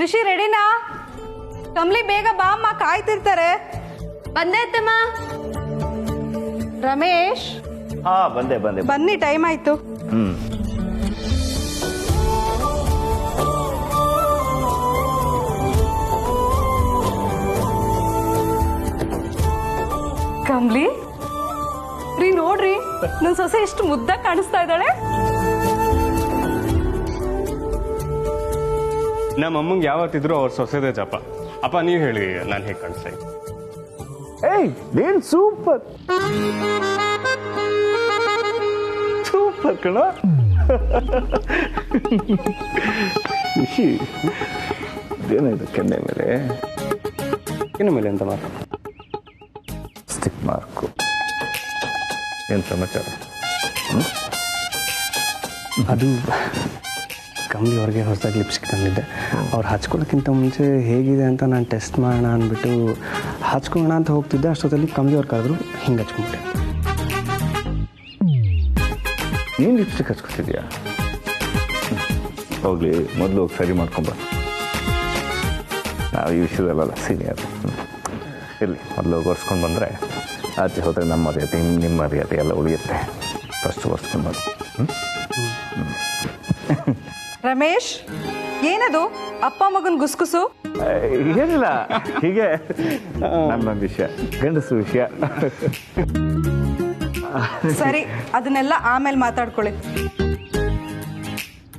ರಿಷಿ ರೆಡಿನಾ? ಕಮ್ಲಿ ಬೇಗ ಬಾ ಅಮ್ಮ, ಕಾಯ್ತಿರ್ತಾರೆ. ಬಂದೆ ಅತ್ತಮ್ಮ. ರಮೇಶ್ ಬಂದೆ ಬಂದೆ ಬನ್ನಿ, ಟೈಮ್ ಆಯ್ತು. ಕಮ್ಲಿ ರೀ, ನೋಡ್ರಿ ನನ್ ಸೊಸೆ ಎಷ್ಟು ಮುದ್ದಾಗಿ ಕಾಣಿಸ್ತಾ ಇದ್ದಾಳೆ. ನಮ್ಮ ಅಮ್ಮಂಗೆ ಯಾವತ್ತಿದ್ರು ಅವ್ರ ಸೊಸೆದೇ ಜಪ. ಅಪ್ಪ ನೀವು ಹೇಳಿ ನಾನು ಹೇಗೆ ಕಾಣಿಸ್ತಾ ಇದ್ದೆ? ಏಯ್ ನೀನ್ ಸೂಪರ್ ಸೂಪರ್ ಕಣ. ಖುಷಿ ಏನಾಯ್ತು ಕೆನ್ನೆ ಮೇಲೆ? ಇನ್ನು ಮೇಲೆ ಎಂತ ಮಾತು? Stick mark. ಏನು ಸಮಾಚಾರ? ಅದು ಕಮ್ಮಿ ಅವ್ರಿಗೆ ಹೊಸದಾಗಿ ಲಿಪ್ಸ್ಟಿಕ್ ತಂದಿದ್ದೆ. ಅವ್ರು ಹಚ್ಕೊಳ್ಳೋಕ್ಕಿಂತ ಮುಂಚೆ ಹೇಗಿದೆ ಅಂತ ನಾನು ಟೆಸ್ಟ್ ಮಾಡೋಣ ಅಂದ್ಬಿಟ್ಟು ಹಚ್ಕೊಳ್ಳೋಣ ಅಂತ ಹೋಗ್ತಿದ್ದೆ. ಅಷ್ಟೊತ್ತಲ್ಲಿ ಕಮ್ಮಿ ಅವ್ರು ಕರೆದ್ರು, ಹಿಂಗೆ ಹಚ್ಕೊಂಡ್ಬಿಟ್ಟೆ. ನೀನು ಲಿಪ್ಸ್ಟಿಕ್ ಹಚ್ಕೊತಿದ್ಯಾ? ಹೋಗ್ಲಿ, ಮೊದಲು ಹೋಗಿ ಸರಿ ಮಾಡ್ಕೊಂಬ. ನಾವು ಈ ವಿಷಯದಲ್ಲ ಸೀನಿಯರ್. ಇರಲಿ, ಮೊದಲು ಹೋಗಿ ಒರೆಸ್ಕೊಂಡು ಬಂದರೆ ಆಚೆ ಹೋದರೆ ನಮ್ಮ ಮರ್ಯಾದೆ ನಿಮ್ಮ ಮರ್ಯಾದೆ ಎಲ್ಲ ಉಳಿಯುತ್ತೆ. ಫಸ್ಟ್ ಒರೆಸ್ಕೊಂಡು ಬಂದು. ರಮೇಶ್, ಏನದು ಅಪ್ಪ ಮಗನ್ ಗುಸ್ಗುಸು? ಏನಿಲ್ಲ, ಹೀಗೆ ನನ್ನೊಂದು ವಿಷಯ, ಗಂಡಸು ವಿಷಯ. ಸರಿ, ಅದನ್ನೆಲ್ಲ ಆಮೇಲೆ ಮಾತಾಡ್ಕೊಳ್ಳಿ.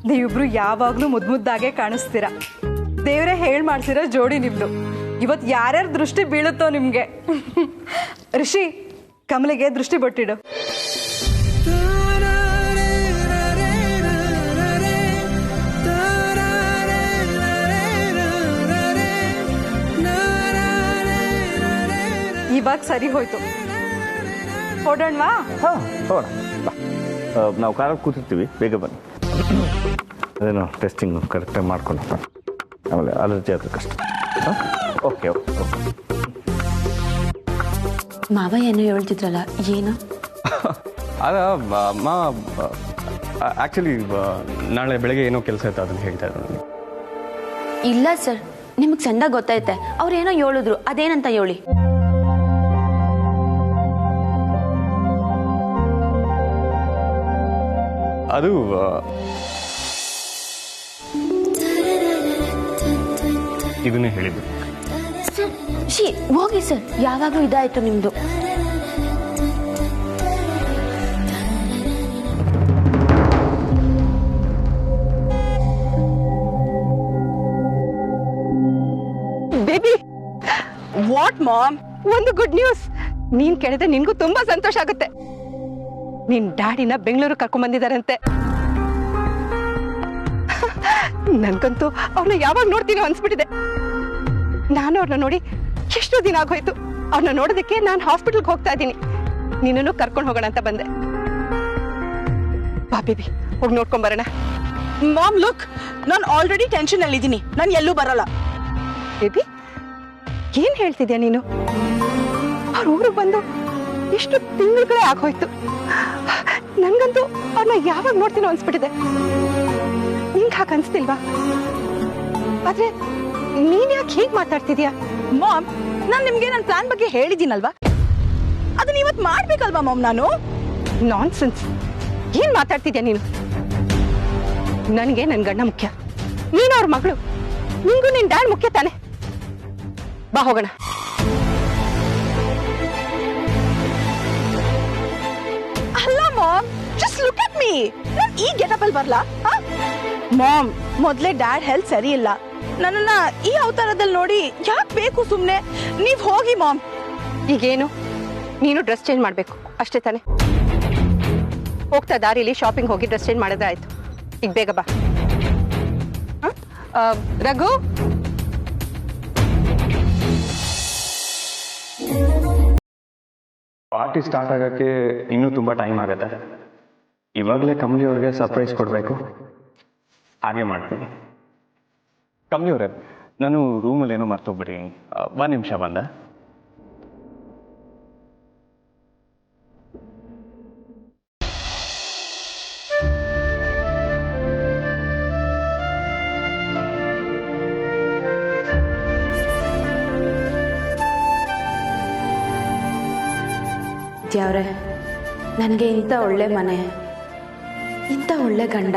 ನೀವಿಬ್ರು ಯಾವಾಗ್ಲೂ ಮುದ್ದಾಗೆ ಕಾಣಿಸ್ತೀರಾ. ದೇವ್ರೆ ಹೇಳ್ ಮಾಡ್ಸಿರೋ ಜೋಡಿ ನಿಮ್ದು. ಇವತ್ತು ಯಾರ್ಯಾರ ದೃಷ್ಟಿ ಬೀಳುತ್ತೋ ನಿಮ್ಗೆ. ರಿಷಿ, ಕಮಲಿಗೆ ದೃಷ್ಟಿ ಬೊಟ್ಟಿಡು. ಇವಾಗ ಸರಿ ಹೋಯ್ತು. ಹೊಡೋಣವಾ? ಹಾಂ, ಹೋಗೋಣ. ನಾವು ಕಾರಲ್ಲಿ ಕೂತಿರ್ತೀವಿ, ಬೇಗ ಬನ್ನಿ. ಅದೇನು ಟೆಸ್ಟಿಂಗು ಕರೆಕ್ಟಾಗಿ ಮಾಡ್ಕೊಂಡು ಆಮೇಲೆ ಅಲರ್ಜಿ ಆದರೆ ಕಷ್ಟ. ಹಾಂ, ಓಕೆ ಓಕೆ ಓಕೆ. ಮಾವ ಏನೋ ಹೇಳ್ತಿದ್ರಲ್ಲ, ಏನು? ಅದ ಮಾ ಆ್ಯಕ್ಚುಲಿ ನಾಳೆ ಬೆಳಗ್ಗೆ ಏನೋ ಕೆಲಸ ಇತ್ತು, ಅದನ್ನು ಹೇಳ್ತಾ ಇದ್ರು ನನಗೆ. ಇಲ್ಲ ಸರ್, ನಿಮಗೆ ಚಂದ ಗೊತ್ತೈತೆ. ಅವ್ರು ಏನೋ ಹೇಳಿದ್ರು, ಅದೇನಂತ ಹೇಳಿ. ಅದು ಇದನ್ನೇ ಹೇಳಿದ್ರು. ಹೋಗಿ ಸರ್, ಯಾವಾಗಲೂ ಇದಾಯ್ತು ನಿಮ್ದು. Baby, what mom? ಒಂದು ಗುಡ್ ನ್ಯೂಸ್. ನೀನ್ ಕೇಳಿದ್ರೆ ನಿನ್ಗೂ ತುಂಬಾ ಸಂತೋಷ ಆಗುತ್ತೆ. ನಿನ್ ಡ್ಯಾಡಿನ ಬೆಂಗಳೂರು ಕರ್ಕೊಂಡ್ ಬಂದಿದಾರಂತೆ. ನನ್ಗಂತೂ ಅವ್ರನ್ನ ಯಾವಾಗ ನೋಡ್ತೀನೋ ಅನ್ಸ್ಬಿಟ್ಟಿದೆ. ನಾನು ಅವ್ರನ್ನ ನೋಡಿ ಎಷ್ಟೋ ದಿನ ಆಗೋಯ್ತು. ಅವ್ರನ್ನ ನೋಡೋದಕ್ಕೆ ನಾನು ಹಾಸ್ಪಿಟಲ್ಗೆ ಹೋಗ್ತಾ ಇದ್ದೀನಿ. ನೀನನ್ನು ಕರ್ಕೊಂಡು ಹೋಗೋಣ ಅಂತ ಬಂದೆ. ಬಾ ಬೇಬಿ, ಹೋಗಿ ನೋಡ್ಕೊಂಡ್ ಬರೋಣ. ಮಾಮ್ ಲುಕ್, ನಾನು ಆಲ್ರೆಡಿ ಟೆನ್ಷನ್ ಅಲ್ಲಿ ಇದ್ದೀನಿ. ನಾನು ಎಲ್ಲೂ ಬರಲ್ಲ. ಬೇಬಿ, ಏನ್ ಹೇಳ್ತಿದ್ಯಾ ನೀನು? ಅವ್ರ ಊರಿಗೆ ಬಂದು ಎಷ್ಟು ತಿಂಗಳುಗಳೇ ಆಗೋಯ್ತು. ನನ್ಗಂತೂ ಅವ್ರನ್ನ ಯಾವಾಗ ನೋಡ್ತೀನೋ ಅನ್ಸ್ಬಿಟ್ಟಿದೆ. ನಿಂಗೆ ಹಾಗೆ ಅನ್ಸ್ತಿಲ್ವಾ? ಆದ್ರೆ ನೀನ್ ಯಾಕೆ ಹೀಗೆ ಮಾತಾಡ್ತಿದ್ಯಾ? ಮಾಮ್, ನಾನು ನಿಮ್ಗೆ ನನ್ನ ಪ್ಲಾನ್ ಬಗ್ಗೆ ಹೇಳಿದ್ದೀನಲ್ವಾ? ಅದನ್ನ ಇವತ್ತು ಮಾಡ್ಬೇಕಲ್ವಾ ಮಾಮ್? ನಾನು ನಾನ್ಸೆನ್ಸ್. ಏನ್ ಮಾತಾಡ್ತಿದ್ಯಾ ನೀನು? ನನಗೆ ನನ್ ಗಂಡ ಮುಖ್ಯ, ನೀನು ಅವ್ರ ಮಗಳು. ನಿಂಗೂ ನಿನ್ ಡ್ಯಾಡ್ ಮುಖ್ಯ ತಾನೆ. ಬಾ ಹೋಗೋಣ. ಅಲ್ಲ mom, just look at me. ನಾನು ಈ ಗೆಟಪ್ ಅಲ್ಲಿ ಬರ್ಲಾ? ಮಾಮ್, ಮೊದ್ಲೇ ಡ್ಯಾಡ್ ಹೆಲ್ತ್ ಸರಿ ಇಲ್ಲ. ನನ್ನನ್ನ ಈ ಅವತಾರದಲ್ಲಿ ನೋಡಿ ಯಾಕೆ ಬೇಕು ಸುಮ್ನೆ? ನೀವ್ ಹೋಗಿ ಮಾಮ್. ಈಗೇನು? ನೀನು ಡ್ರೆಸ್ ಚೇಂಜ್ ಮಾಡ್ಬೇಕು ಅಷ್ಟೇ ತಾನೆ? ಹೋಗ್ತಾ ದಾರಿಲಿ ಶಾಪಿಂಗ್ ಹೋಗಿ ಡ್ರೆಸ್ ಚೇಂಜ್ ಮಾಡಿದ್ರೆ ಆಯ್ತು. ಈಗ ಬೇಗ ಬಾ. ರಘು, ಪಾರ್ಟಿ ಸ್ಟಾರ್ಟ್ ಆಗೋಕ್ಕೆ ಇನ್ನೂ ತುಂಬ ಟೈಮ್ ಆಗುತ್ತೆ. ಇವಾಗಲೇ ಕಮಲಿ ಅವ್ರಿಗೆ ಸರ್ಪ್ರೈಸ್ ಕೊಡಬೇಕು. ಹಾಗೆ ಮಾಡ್ತೀನಿ. ಕಮಲಿ ಅವರೇ, ನಾನು ರೂಮಲ್ಲಿ ಏನೋ ಮರ್ತೋಗ್ಬಿಡಿ. ಒಂದು ನಿಮಿಷ ಬಂದೆ. ದೇವ್ರೆ, ನನಗೆ ಇಂಥ ಒಳ್ಳೆ ಮನೆ, ಇಂಥ ಒಳ್ಳೆ ಗಂಡ,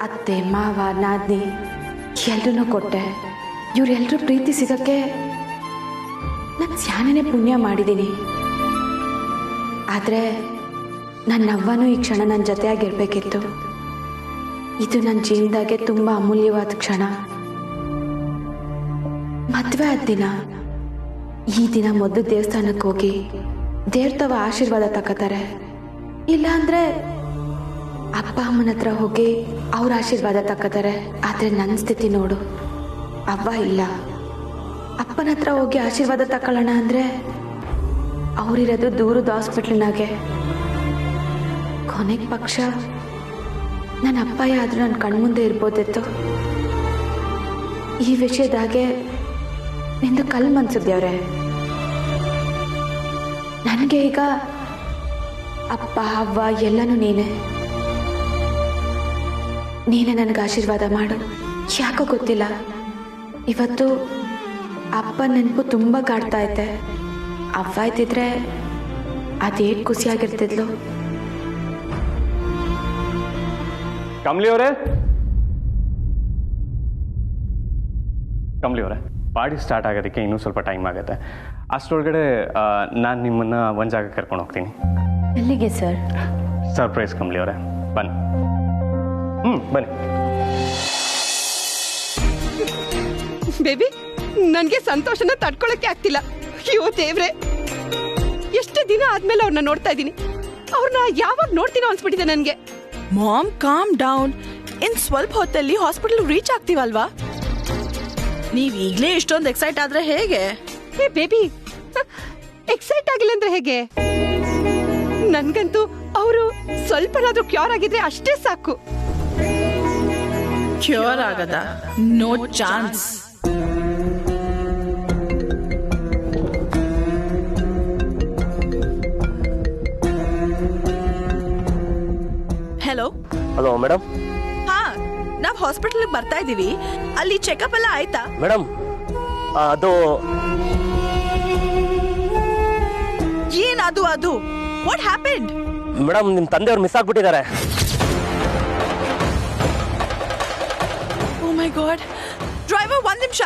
ಅತ್ತೆ ಮಾವ ನಾದ್ನಿ ಎಲ್ರೂ ಕೊಟ್ಟೆ. ಇವರೆಲ್ಲರೂ ಪ್ರೀತಿ ಸಿಗಕ್ಕೆ ನಾನು ಸ್ಯಾನೇ ಪುಣ್ಯ ಮಾಡಿದ್ದೀನಿ. ಆದರೆ ನನ್ನ ಅವ್ವನೂ ಈ ಕ್ಷಣ ನನ್ನ ಜೊತೆಯಾಗಿರ್ಬೇಕಿತ್ತು. ಇದು ನನ್ನ ಜೀವನದಾಗೆ ತುಂಬ ಅಮೂಲ್ಯವಾದ ಕ್ಷಣ. ಮದುವೆ ಆದ ದಿನ, ಈ ದಿನ ಮೊದಲು ದೇವಸ್ಥಾನಕ್ಕೆ ಹೋಗಿ ದೇವ್ರ ತವ ಆಶೀರ್ವಾದ ತಗೋತಾರೆ. ಇಲ್ಲಾಂದ್ರೆ ಅಪ್ಪ ಅಮ್ಮನ ಹತ್ರ ಹೋಗಿ ಅವ್ರ ಆಶೀರ್ವಾದ ತಗೋತಾರೆ. ಆದರೆ ನನ್ನ ಸ್ಥಿತಿ ನೋಡು, ಅವ್ವ ಇಲ್ಲ. ಅಪ್ಪನ ಹತ್ರ ಹೋಗಿ ಆಶೀರ್ವಾದ ತಗೊಳ್ಳೋಣ ಅಂದರೆ ಅವರಿರೋದು ದೂರದ ಹಾಸ್ಪಿಟ್ಲಿನಾಗೆ. ಕೊನೆಗೆ ಪಕ್ಷ ನನ್ನ ಅಪ್ಪಯ್ಯ ಆದರೂ ನನ್ನ ಕಣ್ಮುಂದೆ ಇರ್ಬೋದಿತ್ತು. ಈ ವಿಷಯದಾಗೆ ನಿಂದು ಕಲ್ ಮನ್ಸಿದ್ಯವ್ರೆ. ನನಗೆ ಈಗ ಅಪ್ಪ ಅವ್ವ ಎಲ್ಲನೂ ನೀನೇ ನನಗೆ ಆಶೀರ್ವಾದ ಮಾಡು. ಯಾಕೋ ಗೊತ್ತಿಲ್ಲ, ಇವತ್ತು ಅಪ್ಪ ನೆನಪು ತುಂಬ ಕಾಡ್ತಾ ಐತೆ. ಅವ್ವ ಇದ್ದಿದ್ರೆ ಅದೇಟ್ ಖುಷಿಯಾಗಿರ್ತಿದ್ಲು. ಕಮಲಿ ಅವರೇ, ಪಾರ್ಟಿ ಸ್ಟಾರ್ಟ್ ಆಗೋದಕ್ಕೆ ಇನ್ನೂ ಸ್ವಲ್ಪ ಟೈಮ್ ಆಗುತ್ತೆ. ಅಷ್ಟರೊಳಗಡೆ ನಾನು ನಿಮ್ಮನ್ನು ಒಂದು ಜಾಗಕ್ಕೆ ಕರ್ಕೊಂಡು ಹೋಗ್ತೀನಿ. ಎಲ್ಲಿಗೆ ಸರ್? ಸರ್ಪ್ರೈಸ್ ಕಮಲಿ ಅವರೇ, ಬನ್ನಿ. ಬನ್ನಿ. ಬೇಬಿ, ನನ್ಗೆ ಸಂತೋಷನ ತಡ್ಕೊಳಕ್ಕೆ ಆಗ್ತಿಲ್ಲ. ಅಯ್ಯೋ ದೇವ್ರೆ, ಎಷ್ಟು ದಿನ ಆದ್ಮೇಲೆ ಅವ್ರನ್ನ ನೋಡ್ತಾ ಇದ್ದೀನಿ. ಅವ್ರನ್ನ ಯಾವಾಗ ನೋಡ್ತೀನೋ ಅನ್ಸ್ಬಿಟ್ಟಿದೆ ನನ್ಗೆ. Ma'am, calm down. ಇನ್ ಸ್ವಲ್ಪ ಹೊತ್ತಲ್ಲಿ ಹಾಸ್ಪಿಟಲ್ ರೀಚ್ ಆಗ್ತೀವಲ್ವಾ? ನೀವ್ ಈಗ್ಲೇ ಇಷ್ಟೊಂದು ಎಕ್ಸೈಟ್ ಆದ್ರೆ ಹೇಗೆ? ಏ ಬೇಬಿ, ಎಕ್ಸೈಟ್ ಆಗಿಲ್ಲ ಅಂದ್ರೆ ಹೇಗೆ? ನನ್ಗಂತೂ ಅವರು ಸ್ವಲ್ಪನಾದ್ರೂ ಕ್ಯೂರ್ ಆಗಿದ್ರೆ ಅಷ್ಟೇ ಸಾಕು. ಕ್ಯೂರ್ ಆಗದ? No chance. Hello hello madam. ಹಾ, ನಾವ್ ಹಾಸ್ಪಿಟಲ್ ಬರ್ತಾ ಇದೀವಿ. ಅಲ್ಲಿ ಚೆಕಪ್ ಎಲ್ಲ ಆಯ್ತಾ? ಮೇಡಮ್, ಅದು ಏನದು? ಅದು ವಾಟ್ ಹ್ಯಾಪೆಂಡ್? ಮೇಡಮ್, ನಿಮ್ ತಂದೆಯವ್ರು ಮಿಸ್ ಆಗ್ಬಿಟ್ಟಿದ್ದಾರೆ. ಓ ಮೈ ಗಾಡ್. ಡ್ರೈವರ್, ಒಂದ್ ನಿಮಿಷ.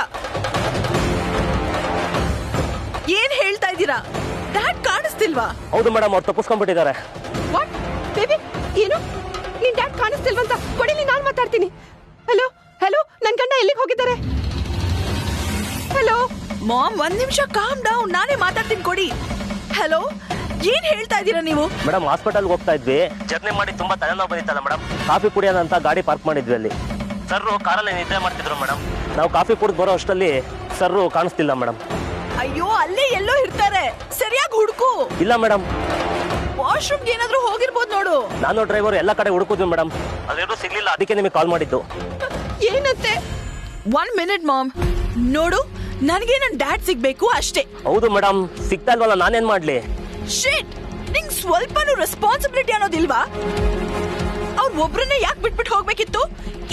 ಏನ್ ಹೇಳ್ತಾ ಇದ್ದೀರಾ? ಡ್ಯಾಡ್ ಕಾಣಿಸ್ತಿಲ್ವಾ? ಹೌದು ಮೇಡಮ್, ಅವ್ರು ತಪ್ಪಿಸ್ಕೊಂಡ್ಬಿಟ್ಟಿದ್ದಾರೆ. What baby? ಏನು? ನಿನ್ ಡ್ಯಾಡ್ ಕಾಣಿಸ್ತಿಲ್ವಂತ? ಕೊಡಿಲಿ, ನಾನ್ ಮಾತಾಡ್ತೀನಿ. ಹಲೋ ಹಲೋ, ನನ್ ಗಂಡ ಎಲ್ಲಿಗೆ ಹೋಗಿದ್ದಾರೆ? ಹಲೋ ಮಾಮ್, ಒಂದ್ ನಿಮಿಷ ಕಾಮ್ ಡೌನ್. ನಾನೇ ಮಾತಾಡ್ತೀನಿ, ಕೊಡಿ. ಹಲೋ, ಏನ್ ಹೇಳ್ತಾ ಇದ್ದೀರಾ ನೀವು? ಮೇಡಮ್, ಹಾಸ್ಪಿಟಲ್ಗೆ ಹೋಗ್ತಾ ಇದ್ವಿ. ಜರ್ನಿ ಮಾಡಿ ತುಂಬಾ ತಲೆನೋವು ಬಂದಿತ್ತಲ್ಲ ಮೇಡಮ್. ಕಾಫಿ ಕುಡಿಯೋಣ ಅಂತ ಗಾಡಿ ಪಾರ್ಕ್ ಮಾಡಿದ್ವಿ ಅಲ್ಲಿ. ಸರ್ರು ಕಾರಲ್ಲಿ ನಿದ್ದೆ ಮಾಡ್ತಿದ್ರು ಮೇಡಮ್. ನಾವು ಕಾಫಿ ಕುಡಿದು ಬರೋ ಅಷ್ಟರಲ್ಲಿ ಸರ್ರು ಕಾಣಿಸ್ತಿಲ್ಲ ಮೇಡಮ್. ಅಯ್ಯೋ, ಅಲ್ಲೇ ಎಲ್ಲೋ ಇರ್ತಾರೆ. ಸರಿಯಾಗಿ ಹುಡುಕು. ಇಲ್ಲ ಮೇಡಮ್, ವಾಶ್ರೂಮ್ಗೆ ಏನಾದ್ರೂ ಹೋಗಿರ್ಬೋದು ನೋಡು. ನಾನು ಡ್ರೈವರ್ ಎಲ್ಲ ಕಡೆ ಹುಡುಕಿದ್ವಿ ಮೇಡಮ್. ಅದೇನೂ ಸಿಗ್ಲಿಲ್ಲ, ಅದಕ್ಕೆ ನಿಮಗೆ ಕಾಲ್ ಮಾಡಿದ್ದು. ಏನಂತೆ? 1 ಮಿನಿಟ್ ಮಾಮ್. ನೋಡು, ನನಗೆ ನನ್ನ ಡ್ಯಾಡ್ ಸಿಗ್ಬೇಕು ಅಷ್ಟೇ. ಹೌದು ಮೇಡಮ್, ಸಿಗ್ತಾ ಇಲ್ವಲ್ಲ, ನಾನೇನ್ ಮಾಡ್ಲಿ? ಶಿಟ್, ನಿಂಗ್ ಸ್ವಲ್ಪನೂ ರೆಸ್ಪಾನ್ಸಿಬಿಲಿಟಿ ಅನ್ನೋದಿಲ್ವಾ? ಅವ್ರ ಒಬ್ರನ್ನೇ ಯಾಕೆ ಬಿಟ್ಬಿಟ್ಟು ಹೋಗ್ಬೇಕಿತ್ತು?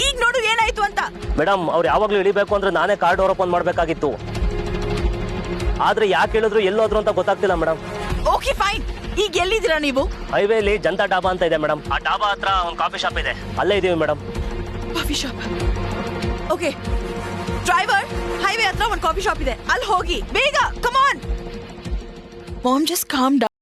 ಈಗ ನೋಡು ಏನಾಯ್ತು ಅಂತ. ಮೇಡಮ್, ಅವ್ರು ಯಾವಾಗ್ಲೂ ಇಳಿಬೇಕು ಅಂದ್ರೆ ನಾನೇ ಕಾರ್ ಡೋರ್ ಓಪನ್ ಮಾಡ್ಬೇಕಾಗಿತ್ತು. ಆದ್ರೆ ಯಾಕೆ ಹೇಳಿದ್ರು ಎಲ್ಲೋದ್ರು ಅಂತ ಗೊತ್ತಾಗ್ತಿಲ್ಲ ಮೇಡಮ್. Okay fine. ಈಗ ಎಲ್ಲಿದ್ದೀರಾ ನೀವು? ಹೈವೇಲಿ ಜನತಾ ಡಾಬಾ ಅಂತ ಇದೆ ಮೇಡಮ್. ಆ ಡಾಬಾ ಹತ್ರ ಒಂದು ಕಾಫಿ ಶಾಪ್ ಇದೆ, ಅಲ್ಲೇ ಇದೀವಿ madam. Coffee shop? Okay driver, highway ಹತ್ರ ಒಂದು ಕಾಫಿ ಶಾಪ್ ಇದೆ, ಅಲ್ಲಿ ಹೋಗಿ ಬೇಗ. Come on mom, just calm down.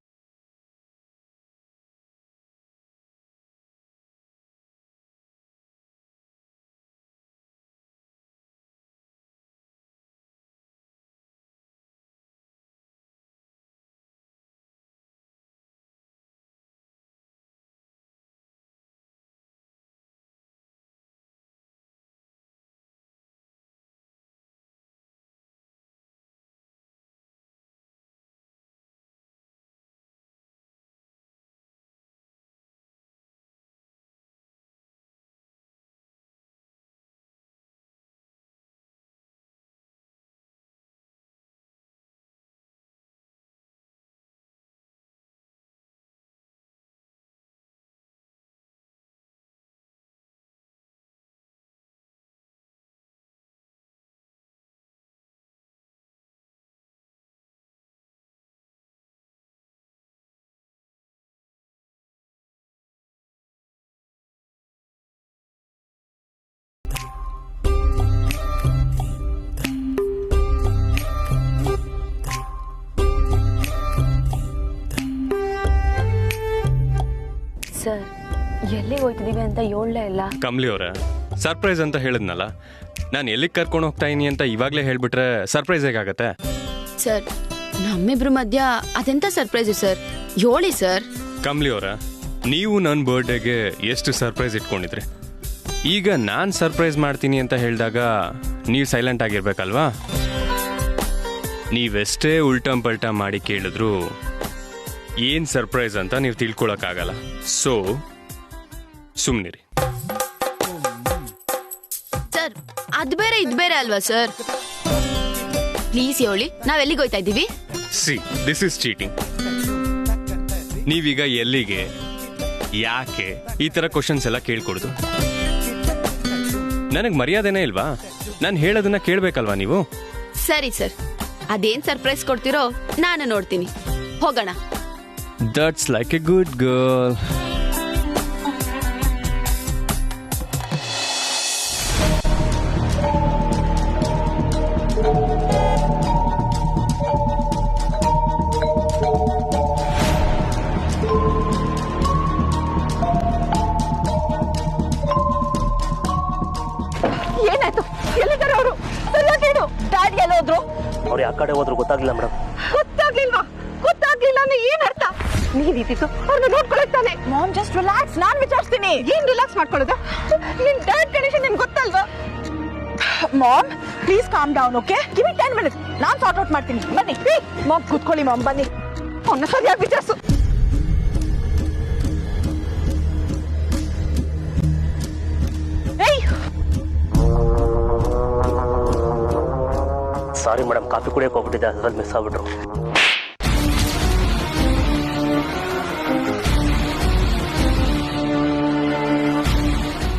Sir ಎಲ್ಲಿಗೆ ಹೋಗ್ತಿದೀವಿ ಅಂತ ಹೇಳಲೇ ಇಲ್ಲ. ಕಮಲಿ ಅವರ ಸರ್ಪ್ರೈಸ್ ಅಂತ ಹೇಳಿದ್ನಲ್ಲ, ನಾನು ಎಲ್ಲಿಗೆ ಕರ್ಕೊಂಡು ಹೋಗ್ತಾ ಇದೀನಿ ಅಂತ ಇವಾಗಲೇ ಹೇಳ್ಬಿಟ್ರೆ ಸರ್ಪ್ರೈಸ್ ಹೇಗಾಗತ್ತೆ? ಸರ್ ನಮ್ಮಿಬ್ರ ಮಧ್ಯ ಅದೆಂತ ಸರ್ಪ್ರೈಸ್ ಸರ್, ಹೇಳಿ ಸರ್. ಕಮಲಿ ಅವರ, ನೀವು ನನ್ನ ಬರ್ಡೇಗೆ ಎಷ್ಟು ಸರ್ಪ್ರೈಸ್ ಇಟ್ಕೊಂಡಿದ್ರಿ? ಈಗ ನಾನು ಸರ್ಪ್ರೈಸ್ ಮಾಡ್ತೀನಿ ಅಂತ ಹೇಳಿದಾಗ ನೀವು ಸೈಲೆಂಟ್ ಆಗಿರ್ಬೇಕಲ್ವಾ? ನೀವೆಷ್ಟೇ ಉಲ್ಟಂ ಪಲ್ಟಾ ಮಾಡಿ ಕೇಳಿದ್ರು ಏನು ಸರ್ಪ್ರೈಸ್ ಅಂತ ನೀವು ತಿಳ್ಕೊಳಕ್ಕಾಗಲ್ಲ. ಸೊ ಸುಮ್ಮನಿರಿ. ಸರ್ ಅದು ಬೇರೆ ಇದು ಬೇರೆ ಅಲ್ವಾ ಸರ್? ಪ್ಲೀಸ್ ಹೇಳಿ, ನಾವೆಲ್ಲಿಗೆ ಹೋಗ್ತಾ ಇದ್ದೀವಿ? C, this is cheating. ನೀವೀಗ ಎಲ್ಲಿಗೆ, ಯಾಕೆ, ಈ ಥರ ಕ್ವಶನ್ಸ್ ಎಲ್ಲ ಕೇಳ್ಕೊಡ್ದು. ನನಗೆ ಮರ್ಯಾದೆನೇ ಇಲ್ವಾ? ನಾನು ಹೇಳೋದನ್ನ ಕೇಳಬೇಕಲ್ವಾ ನೀವು? ಸರಿ ಸರ್, ಅದೇನ್ ಸರ್ಪ್ರೈಸ್ ಕೊಡ್ತಿರೋ ನಾನು ನೋಡ್ತೀನಿ, ಹೋಗೋಣ. That's like A good girl. ಏನಾಯ್ತು? ಎಲ್ಲಿದ್ದಾರೆ ಅವರು? ಸರಿಯಾಗಿ ಹೇಳು. ಡ್ಯಾಡಿ ಎಲ್ಲ ಹೋದ್ರು? ಅವ್ರು ಯಾವ ಕಡೆ ಹೋದ್ರು ಗೊತ್ತಾಗ್ಲಿಲ್ಲ ಮೇಡಮ್. ಗೊತ್ತಾಗ್ಲಿಲ್ವಾ? ಗೊತ್ತಾಗ್ಲಿಲ್ಲ ಅಂದ್ರೆ ಏನ್ ಅರ್ಥ? ನೀನಿದ್ದು ಅವ್ರನ್ನ ನೋಡ್ಕೊಳಕ್ತಾನೆ. ಮಾಮ್ ಜಸ್ಟ್ ರಿಲ್ಯಾಕ್ಸ್, ನಾನ್ ವಿಚಾರಿಸ್ತೀನಿ. ಏನ್ ರಿಲ್ಯಾಕ್ಸ್ ಮಾಡ್ಕೊಳ್ಳೋದು? ನಿನ್ ಡ್ಯಾಡ್ ಕಂಡೀಷನ್ ನಿನ್ ಗೊತ್ತಲ್ವಾ? Mom please calm down, okay? Give me 10 minutes, ನಾನ್ ಸಾರ್ಟ್ ಔಟ್ ಮಾಡ್ತೀನಿ. ಬನ್ನಿ ಮಾಮ್, ಕೂತ್ಕೊಳ್ಳಿ ಮಾಮ್, ಬನ್ನಿ. ಅವನ್ನ ಸರಿಯಾಗಿ ವಿಚಾರಿಸು. ಸಾರಿ ಮೇಡಮ್, ಕಾಫಿ ಕುಡಿಯಕ್ಕೆ ಹೋಗ್ಬಿಟ್ಟಿದ್ದೆ, ಅದ್ರಲ್ಲಿ ಮಿಸ್ ಆಗ್ಬಿಟ್ರು.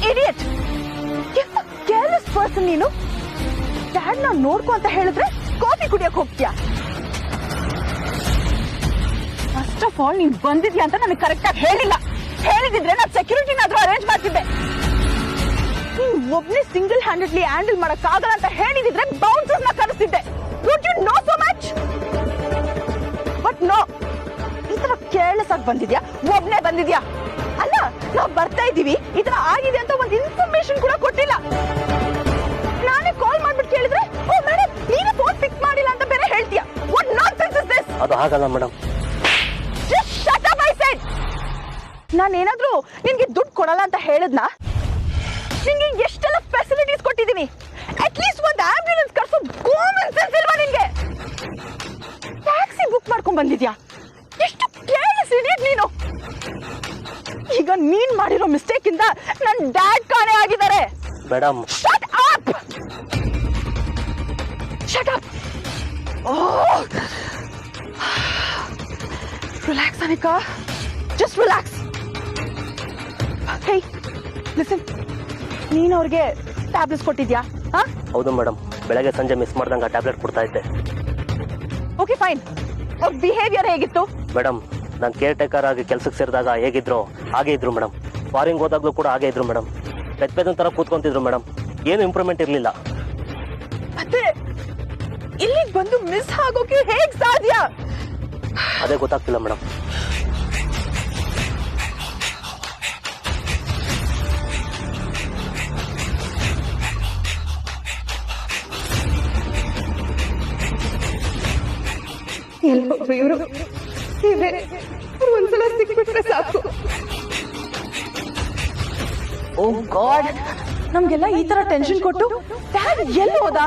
ಇಡಿಯಟ್, ಎಷ್ಟು ಕೇರ್ಲೆಸ್ ಪರ್ಸನ್ ನೀನು. ಡ್ಯಾಡ್ ನ ನೋಡ್ಕೊ ಅಂತ ಹೇಳಿದ್ರೆ ಕಾಫಿ ಕುಡಿಯಕ್ಕೆ ಹೋಗ್ತೀಯಾ? ಫಸ್ಟ್ ಆಫ್ ಆಲ್ ನೀನ್ ಬಂದಿದ್ಯಾ ಅಂತ ನನಗೆ ಕರೆಕ್ಟ್ ಆಗಿ ಹೇಳಿಲ್ಲ. ಹೇಳಿದಿದ್ರೆ ನಾನು ಸೆಕ್ಯೂರಿಟಿನಾದ್ರೂ ಅರೇಂಜ್ ಮಾಡ್ತಿದ್ದೆ. ನೀನ್ ಒಬ್ನೇ ಸಿಂಗಲ್ ಹ್ಯಾಂಡೆಡ್ಲಿ ಹ್ಯಾಂಡಲ್ ಮಾಡಕ್ ಆಗಲ್ಲ ಅಂತ ಹೇಳಿದಿದ್ರೆ ಬೌನ್ಸರ್ಸ್ ನ ಕರೆಸ್ತಿದ್ದೆ. Don't you know so much? But no, ಈ ತರ ಕೇರ್ಲೆಸ್ ಆಗಿ ಬಂದಿದ್ಯಾ, ಒಬ್ನೇ ಬಂದಿದ್ಯಾ. ಅಲ್ಲ, ನಾವ್ ಬರ್ತಾ ಇದೀವಿ, ಈ ತರ ಆಗಿದೆ ಅಂತ ಒಂದು ಇನ್ಫಾರ್ಮೇಶನ್ ಕೂಡ ಕೊಟ್ಟಿಲ್ಲ. ನಾನೇ ಕಾಲ್ ಮಾಡ್ಬಿಟ್ಟು ಕೇಳಿದ್ರೆ, ಓ ಮೇಡಮ್ ನೀನೇ ಫೋನ್ ಪಿಕ್ ಮಾಡಿಲ್ಲ ಅಂತ ಬೇರೆ ಹೇಳ್ತೀಯಾ. What nonsense is this? ಅದು ಹಾಗಲ್ಲ madam. Just shut up I said. ನಾನೇನಾದ್ರೂ ನಿನ್ಗೆ ದುಡ್ಡು ಕೊಡಲ್ಲ ಅಂತ ಹೇಳಿದ್ನಾ? ನಿನ್ಗೆ ಎಷ್ಟೆಲ್ಲ ಫೆಸಿಲಿಟೀಸ್ ಕೊಟ್ಟಿದ್ದೀನಿ. ಅಟ್ ಲೀಸ್ಟ್ ಒಂದು ಆಂಬ್ಯುಲೆನ್ಸ್ ಕರ್ಸೋ ಕಾಮನ್ ಸೆನ್ಸ್ ಇಲ್ವಾ ನಿನ್ಗೆ? ಟ್ಯಾಕ್ಸಿ ಬುಕ್ ಮಾಡ್ಕೊಂಡ್ ಬಂದಿದ್ಯಾ? ಎಷ್ಟು ಕೇರ್ಲೆಸ್ ಇಡಿಯಟ್ ನೀನು. ಈಗ ನೀನ್ ಮಾಡಿರೋ ಮಿಸ್ಟೇಕ್ ಇಂದ ನನ್ ಡ್ಯಾಡ್ ಕಾಣೆ ಆಗಿದ್ದಾರೆ. Madam shut up, shut up. Relax Anika, just relax. Hey listen, ನೀನು ಅವ್ರಿಗೆ ಟ್ಯಾಬ್ಲೆಟ್ಸ್ ಕೊಟ್ಟಿದ್ಯಾ? ಹೌದು ಮೇಡಮ್, ಬೆಳಗ್ಗೆ ಸಂಜೆ ಮಿಸ್ ಮಾಡ್ದಂಗೆ ಆ ಟ್ಯಾಬ್ಲೆಟ್ ಕೊಡ್ತಾ ಇದ್ದೆ. Okay fine. ಅವ್ರ ಬಿಹೇವಿಯರ್ ಹೇಗಿತ್ತು? ಮೇಡಮ್, ನಾನು ಕೇರ್ ಟೇಕರ್ ಆಗಿ ಕೆಲ್ಸಕ್ಕೆ ಸೇರಿದಾಗ ಹೇಗಿದ್ರು ಹಾಗೆ ಇದ್ರು ಮೇಡಮ್. ಫಾರಿನ್ ಹೋದಾಗ್ಲೂ ಕೂಡ ಹಾಗೆ ಇದ್ರು ಮೇಡಮ್. ಪೆದ್ದನ್ ತರ ಕೂತ್ಕೊಂತಿದ್ರು ಮೇಡಮ್. ಏನು ಇಂಪ್ರೂವ್ಮೆಂಟ್ ಇರಲಿಲ್ಲ. ಮತ್ತೆ ಇಲ್ಲಿಗೆ ಬಂದು ಮಿಸ್ ಆಗೋಕೆ ಹೇಗ್ ಸಾಧ್ಯ? ಅದೇ ಗೊತ್ತಾಗ್ತಿಲ್ಲ ಮೇಡಮ್. ಇವರು ಒಂದ್ಸಲ ಸಿಕ್ಬಿಟ್ರೆ ಸಾಕು. ಓ ಗಾಡ್, ನಮ್ಗೆಲ್ಲ ಈ ತರ ಟೆನ್ಷನ್ ಕೊಟ್ಟು ಡ್ಯಾಡ್ ಎಲ್ಲಿ ಹೋದ?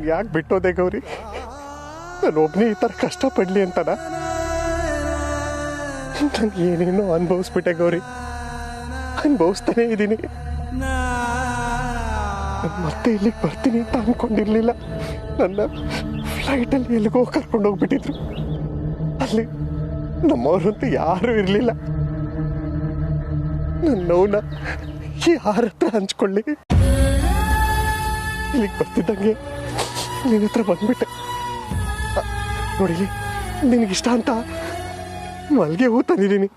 ಯಾಕೆ ಬಿಟ್ಟೋದೆ ಗೌರಿ? ನಾನು ಒಬ್ಬನೇ ಈ ಥರ ಕಷ್ಟಪಡಲಿ ಅಂತನ? ನಾನು ಏನೇನೋ ಅನುಭವಿಸ್ಬಿಟ್ಟೆ ಗೌರಿ, ಅನುಭವಿಸ್ತಾನೇ ಇದ್ದೀನಿ. ಮತ್ತೆ ಇಲ್ಲಿಗೆ ಬರ್ತೀನಿ ಅಂತ ಅನ್ಕೊಂಡಿರ್ಲಿಲ್ಲ. ನನ್ನ ಫ್ಲೈಟಲ್ಲಿ ಎಲ್ಲಿಗೋ ಕರ್ಕೊಂಡು ಹೋಗ್ಬಿಟ್ಟಿದ್ರು. ಅಲ್ಲಿ ನಮ್ಮವ್ರಂತೂ ಯಾರೂ ಇರಲಿಲ್ಲ. ನನ್ನ ನೋವನ್ನ ಯಾರ ಹತ್ರ ಹಂಚ್ಕೊಳ್ಳಿ. ಇಲ್ಲಿಗೆ ಬರ್ತಿದ್ದಂಗೆ ನಿನ್ನ ಹತ್ರ ಬಂದ್ಬಿಟ್ಟೆ. ನೋಡಿಲಿ, ನಿನಗಿಷ್ಟ ಅಂತ ಮಲ್ಗೆ ಹೂ ತಂದಿದ್ದೀನಿ.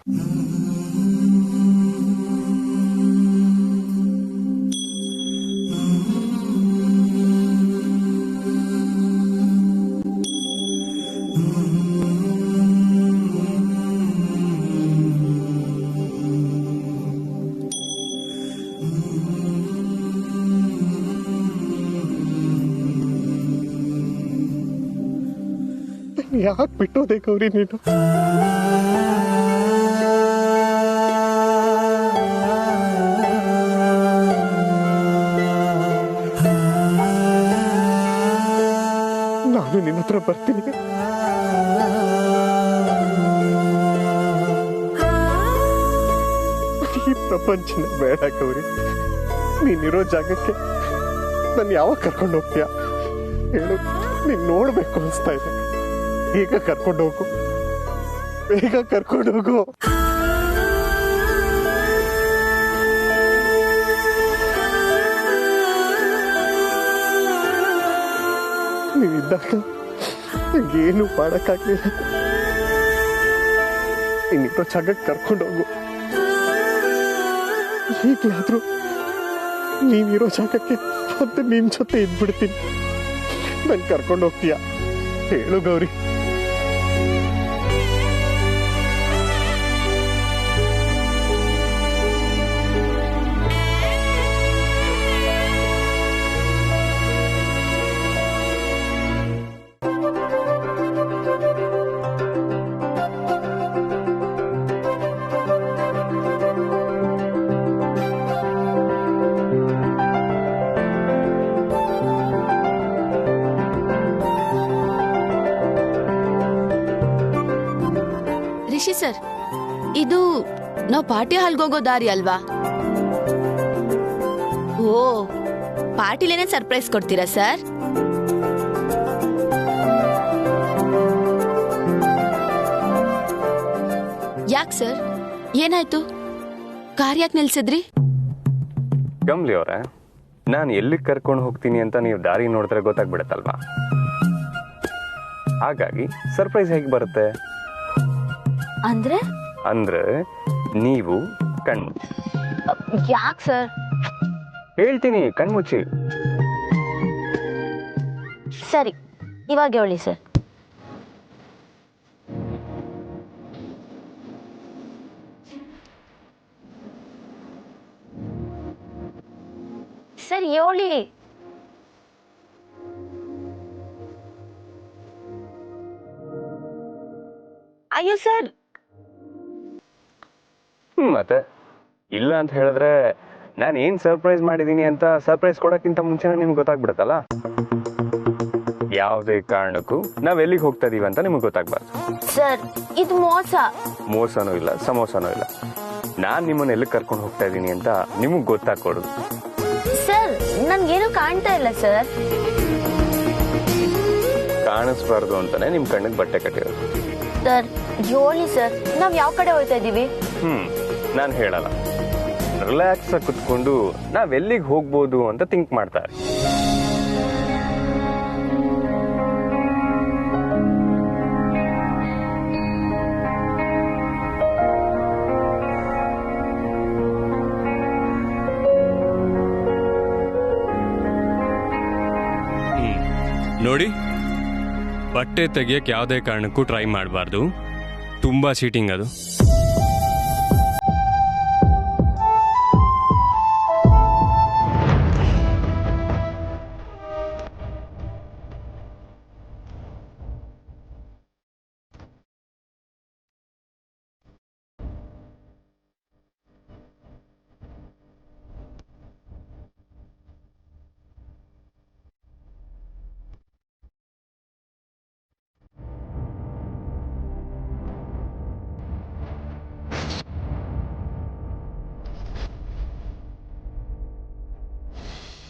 ಯಾಕೆ ಬಿಟ್ಟೋದೆ ಗೌರಿ ನೀನು? ನಾನು ನಿನ್ನ ಹತ್ರ ಬರ್ತೀನಿ. ಈ ಪ್ರಪಂಚನೇ ಬೇಡ ಗೌರಿ. ನೀನಿರೋ ಜಾಗಕ್ಕೆ ನಾನು ಯಾವಾಗ ಕರ್ಕೊಂಡು ಹೋಗ್ತೀಯ ಹೇಳು? ನೀನ್ ನೋಡ್ಬೇಕು ಅನಿಸ್ತಾ ಇದೆ. ಈಗ ಕರ್ಕೊಂಡು ಹೋಗು, ಬೇಗ ಕರ್ಕೊಂಡು ಹೋಗು. ನೀವಿದ್ದಾಗ ನಂಗೇನು ಮಾಡಕ್ಕಾಗ್ಲಿಲ್ಲ. ಇನ್ನಿರೋ ಜಾಗಕ್ಕೆ ಕರ್ಕೊಂಡು ಹೋಗು. ಈಗಲಾದ್ರೂ ನೀನಿರೋ ಜಾಗಕ್ಕೆ ಮತ್ತೆ ನಿನ್ ಜೊತೆ ಇದ್ಬಿಡ್ತೀನಿ. ನನ್ ಕರ್ಕೊಂಡು ಹೋಗ್ತೀಯ ಹೇಳು ಗೌರಿ? ರಿಷಿ ಸರ್, ಇದು ನಾವು ಪಾರ್ಟಿ ಹಾಲ್ಗೆ ಹೋಗೋ ದಾರಿ ಅಲ್ವಾ? ಓ, ಪಾರ್ಟಿಲೇನೆ ಸರ್ಪ್ರೈಸ್ ಕೊಡ್ತೀರಾ ಸರ್? ಯಾಕೆ ಸರ್, ಏನಾಯ್ತು? ಕಾರ್ ಯಾಕೆ ನಿಲ್ಸಿದ್ರಿ? ಕಮ್ಲಿ ಅವರೇ, ನಾನು ಎಲ್ಲಿಗೆ ಕರ್ಕೊಂಡು ಹೋಗ್ತೀನಿ ಅಂತ ನೀವು ದಾರಿ ನೋಡಿದ್ರೆ ಗೊತ್ತಾಗ್ಬಿಡತ್ತಲ್ವಾ? ಹಾಗಾಗಿ ಸರ್ಪ್ರೈಸ್ ಹೇಗೆ ಬರುತ್ತೆ ಅಂದ್ರೆ ನೀವು ಕಣ್ಮುಚ್ಚಿ. ಯಾಕೆ ಸರ್? ಹೇಳ್ತೀನಿ, ಕಣ್ಮುಚ್ಚಿ. ಸರಿ, ಇವಾಗ ಹೇಳಿ ಸರ್. ಸರಿ ಹೇಳಿ. ಅಯ್ಯೋ ಸರ್. ಮತ್ತೆ ಇಲ್ಲ ಅಂತ ಹೇಳಿದ್ರೆ ನಾನು ಏನ್ ಸರ್ಪ್ರೈಸ್ ಮಾಡಿದೀನಿ ಅಂತ ಸರ್ಪ್ರೈಸ್ ಕೊಡಕ್ಕಿಂತ ಮುಂಚೆನೇ ನಿಮ್ಗೆ ಗೊತ್ತಾಗ್ಬಿಡುತ್ತಲ್ಲ. ಯಾವುದೇ ಕಾರಣಕ್ಕೂ ನಾವ್ ಎಲ್ಲಿಗೆ ಹೋಗ್ತಾ ಇದೀವಿ ಅಂತ ನಿಮ್ಗೆ ಗೊತ್ತಾಗ್ಬಾರ್ದು. ಸರ್, ಇದು ಮೋಸ. ಮೋಸನೂ ಇಲ್ಲ, ಸಮೋಸನೂ ಇಲ್ಲ. ನಾನ್ ನಿಮ್ಮನ್ನ ಎಲ್ಲಿಗೆ ಕರ್ಕೊಂಡು ಹೋಗ್ತಾ ಇದೀನಿ ಅಂತ ನಿಮಗ್ ಗೊತ್ತಾಗ್ಕೊಡುದು. ಸರ್, ನನ್ಗೇನು ಕಾಣ್ತಾ ಇಲ್ಲ ಸರ್. ಕಾಣಿಸ್ಬಾರ್ದು ಅಂತಾನೆ ನಿಮ್ ಕಣ್ಣಿಗೆ ಬಟ್ಟೆ ಕಟ್ಟಿರೋದು. ಸರ್ ಹೇಳಿ ಸರ್, ನಾವ್ ಯಾವ ಕಡೆ ಹೋಗ್ತಾ ಇದೀವಿ? ನಾನು ಹೇಳಲ್ಲ. ರಿಲ್ಯಾಕ್ಸ್ ಆಗಿ ಕುತ್ಕೊಂಡು ನಾವ್ ಎಲ್ಲಿಗೆ ಹೋಗ್ಬೋದು ಅಂತ ಥಿಂಕ್ ಮಾಡ್ತಾರೆ. ನೋಡಿ, ಬಟ್ಟೆ ತೆಗಿಯಕ್ಕೆ ಯಾವುದೇ ಕಾರಣಕ್ಕೂ ಟ್ರೈ ಮಾಡಬಾರ್ದು. ತುಂಬ ಚೀಟಿಂಗ್ ಅದು.